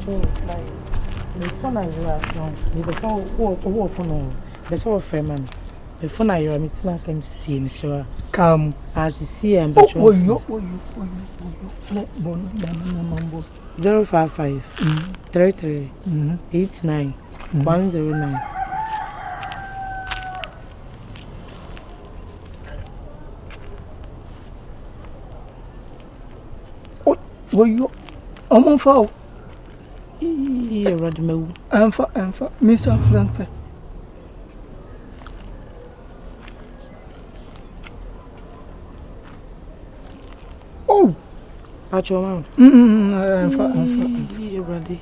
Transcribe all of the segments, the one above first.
patrol like the phone I no the so wo phone the so friend man the phone I you meet na come see me so come as see am patrol you flat bone number 055 33 89 109 Wo you amon fa e rod me amfa Mr. Frank oh patrol man amfa e rod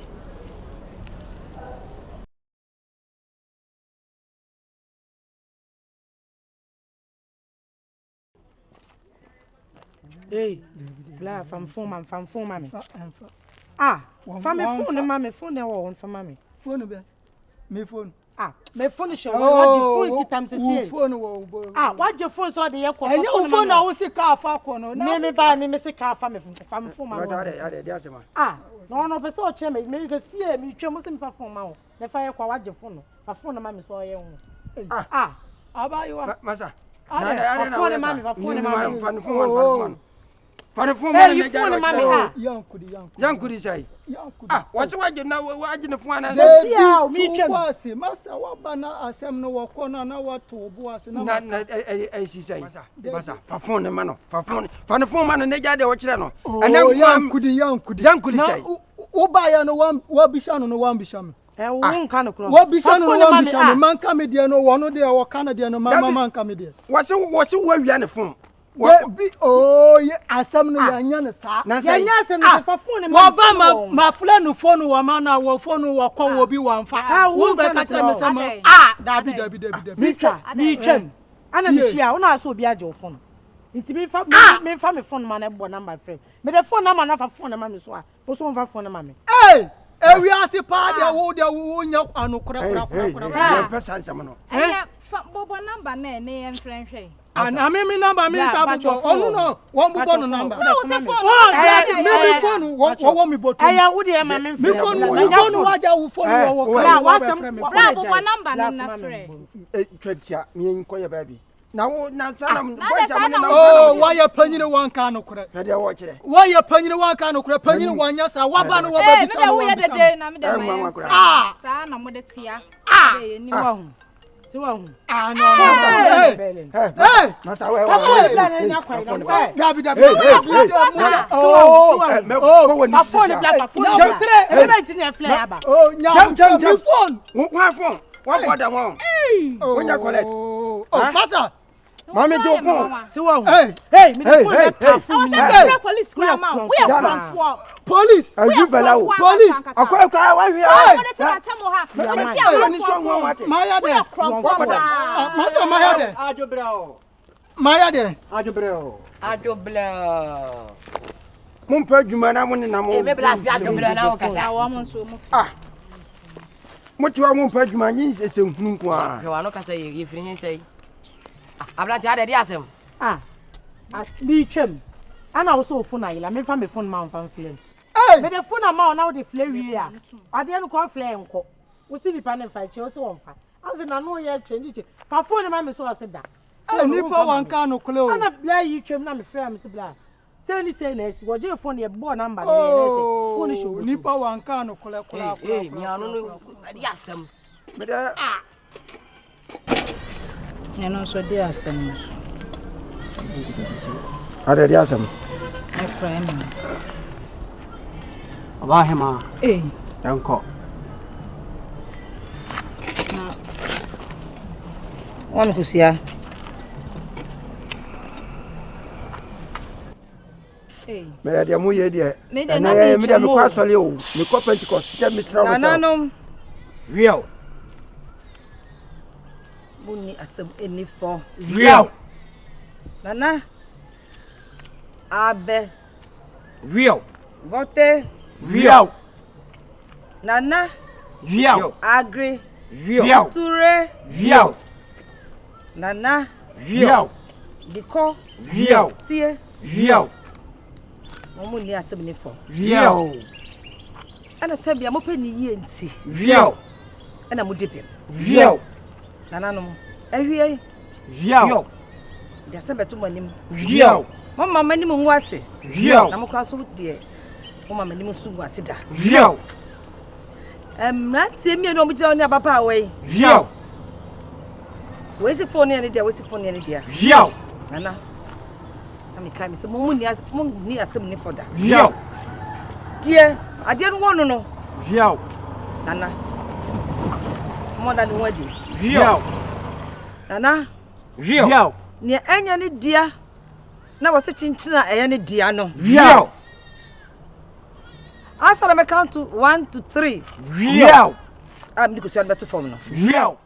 hey la fam phone man ah fam phone e wo on fam me phone be me phone me phone show what you phone ki tam se see phone wo what you phone so de ye ko phone na wo se ka fa ko no me ba me se ka fa me fam phone man ade asema no pe so che me de see me twa mo se me fa phone ma wo ne fa ye kwa wa je phone no fa phone ma me so ye ho aba yo masa na phone ma me Fane phone man na jara yankudi sai wase waje na waje ne phone na sia mi twam wase masa wabana asem no wokona na wato buase na si sai masa fa phone man no fa phone fane phone man na jade wo kire no ana yankudi sai wo ba ya no wa bisha no wa bisha me wo nka no kro wa bisha no wa bisha me man ka me de no wo no de wo kana de no man ka me de wase wa wia ne phone ye asam no yanya ne sa yanya asam no fa phone ma ba ma fula no phone wa ma na wo phone wa kwa wo bi wa mfa wo be ka tire me se ma dabi Mr. ni twam ana me hia wo na so obi age wo phone nti me fa me phone ma na bo number friend me the phone number na fa phone ma me so a wo so fa phone ma me Ewiase pa de wo nya anokora pesa nsam no bobo number na em friend hwe ana me number me sabucho onu no won bubo no number wo se phone me phone wo mi boto wo de ma me phone waja wo phone wo ka wa sem bobo number na friend twatia me nkoye baby na wo na sanam boys am na wa ya panyine wan ka no kure pede wo kire wa ya panyine wan ka no kure panyine wanya sa wa ba no wa ba bisa no me de na me de sa na mo de tia ye ni wa hu si wa hu no masa we David fa phone black jam phone one border one when you collect masa mama jo phone si wa hu hey me the phone that police crime we are from for police you belawo police akwa wa hwe maya de masa maya de ajobreo mun pa djuma na mun na mo me bla si ajobreo na o kasa wa mun so mu motiwa mun pa djuma nyin sese hunu ko wa no kasa ye firi hin sei abla ti ade asem as bi twam ana wo so phone ayila me fa me phone ma on flame me the phone ma na wo de flare wi a ade no ko flare nko wo si ni pa ne fa che wo so won fa azi na no ye change fa phone ma me so aseda nipa wan ka no kule o ana bla yi twam na me frɛ me se bla say ni say na esi wo je phone ye bo number ne se phone show nipa wan ka no kule mi anu no ade asem me da no so de asem so ade de asem e friend aba hema danko wan kusia me de mu ye de na me de me kwa sole o me kwa Pentecost je me sra na no real buni asem eni for real nana abe real vote real nana real agri real ture real nana real diko real tie real omo ni asem ni for real ana tabia mo pani yie nti Wiao ana mo debem wiao nananom ahwie wiao dia se beto manim wiao mama manim hu ase wiao na mo kra so de mama manim so hu ase da wiao na tie mi no mo gira oni abapa awai wiao wesi phone ene dia wesi phone ene dia wiao nana na me kai mi se mo ni asem ni foda wiao die ade no wono no wiao nana mo da ni wadi wiao nana wiao ni enya ni dia na wose chinchina eya ni dia no wiao asala me count to 1 to 3 wiao am ni ko so beto form no wiao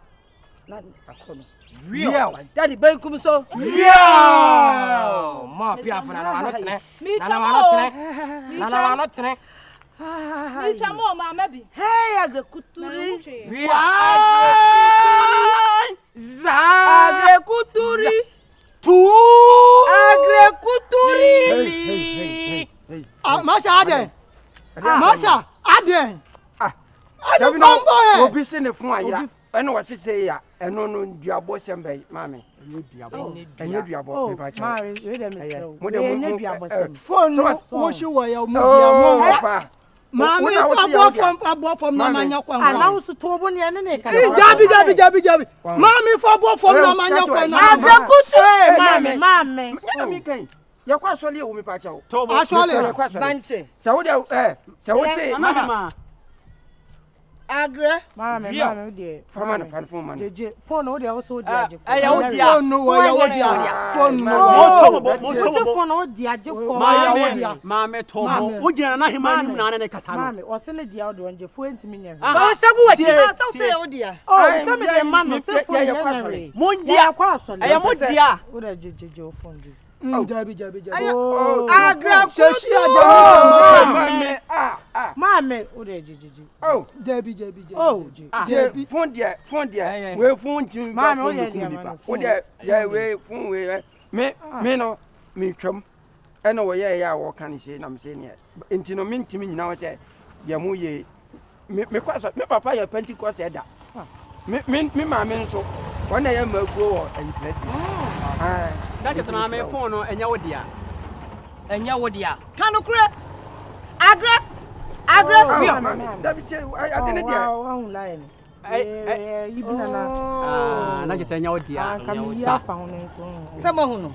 na akono wiao daddy bay kum so wiao ma pia fana na anotene na anotene na anotene mi chamo ma mebi hey agrekuturi za agrekuturi tu agrekuturi Masha Aden. Masha Aden. Dabi no obi se ne fun ayira eno wase se ya eno no duabo sembe mame enye duabo me ba cha mari we dem say mo de mo Phone wo shi wo ya mo dia mo fa mami abo fom na manya kwa ngwa ana usu to bo ne ne ka jabi mami fa abo fom na manya kwa na agrekuturi mame nyana mi kan ya kwa sole wo me ba cha o asole banche se wo de se wo se mama agre mama de fama na fan phone man je phone o de o so dia je ya wo dia phone no wo ya wo dia phone no mo phone o dia je ko mama tomo wo gina na hima nim na ne kasa no mama o se ne dia o de onje phone ntimi nya so sabu wachi so say o dia o se me de man no se phone ya kwasole mo dia kwasole ya mo dia o de je o phone di jabi agra sheshi mame mama o de je oh jabi oh je phone dia we phone tim mama o de dia o de ya we phone we me no me twam ena wo ye ya wo kan se na me se ne enti no me ntimi nyina wo se ya mu ye me kwaso me papa ya Pentecost eda me mama nso wona ya makuo wo ayiplet that is my phone no enya wo dia kanu kure agre that be I didn't dia wow line ibina na na je enya wo dia sa fa ho ne so sama hu no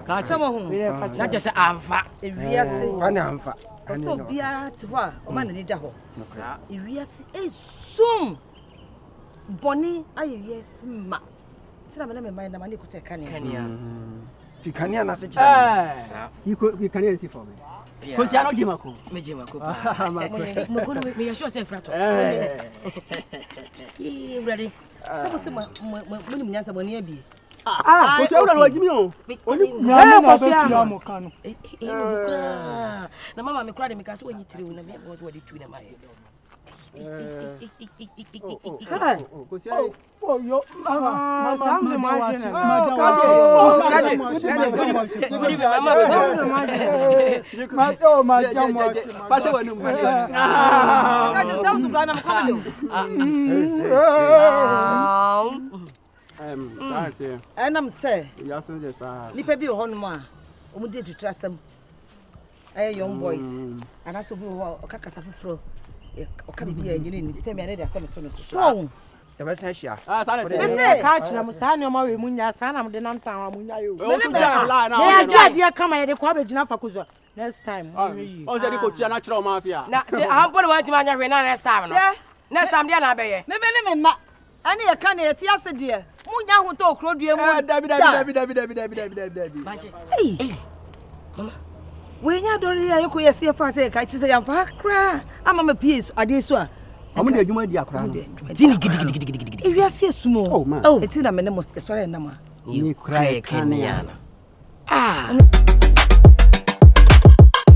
ka sama hu no na je se amfa ewiase wana amfa so bia te ho a o ma na ni da ho ewiase esum boni ayewiase ma tina me mai na ma ne kuta kania ti kania na se kira you kania si for me ko si ano jimako me jimako mo ko me ya sure say frato ready sabo se mo ni mnyasa boni abi ko si awura lo jimi o oni nyame na be tira mo kanu na mama me kura de me ka so onyi tire na me go do de tu na mai yo mama enam say lipa bi ho no ma omu de tutrasam ay young boys anaso bi ho okakasa foforo okabi ya nyine ni system ya ne da asem to no so ya ba san hia sana te ka chira mo sa ne o ma we munya sa na mo de nam tan wa munya yo o tu da la na ya jadi ya kama ya de kwa be gina fakuzo next time o se di ko tia na chira o ma fia na se ampo wa ti ma nya hwe na next time no next time dia na be ye me be ne me ma ani ya ka na ya ti ase de munya ho to okro due mu dabi eh mama we nya dori ya yeko ya se fa se ka chi se ya fa kra ama ma PS ade so a amu de adwuma di akra no dini gidi ewiase esumo eti na me ne mo sorry na ma ni kra e kania ah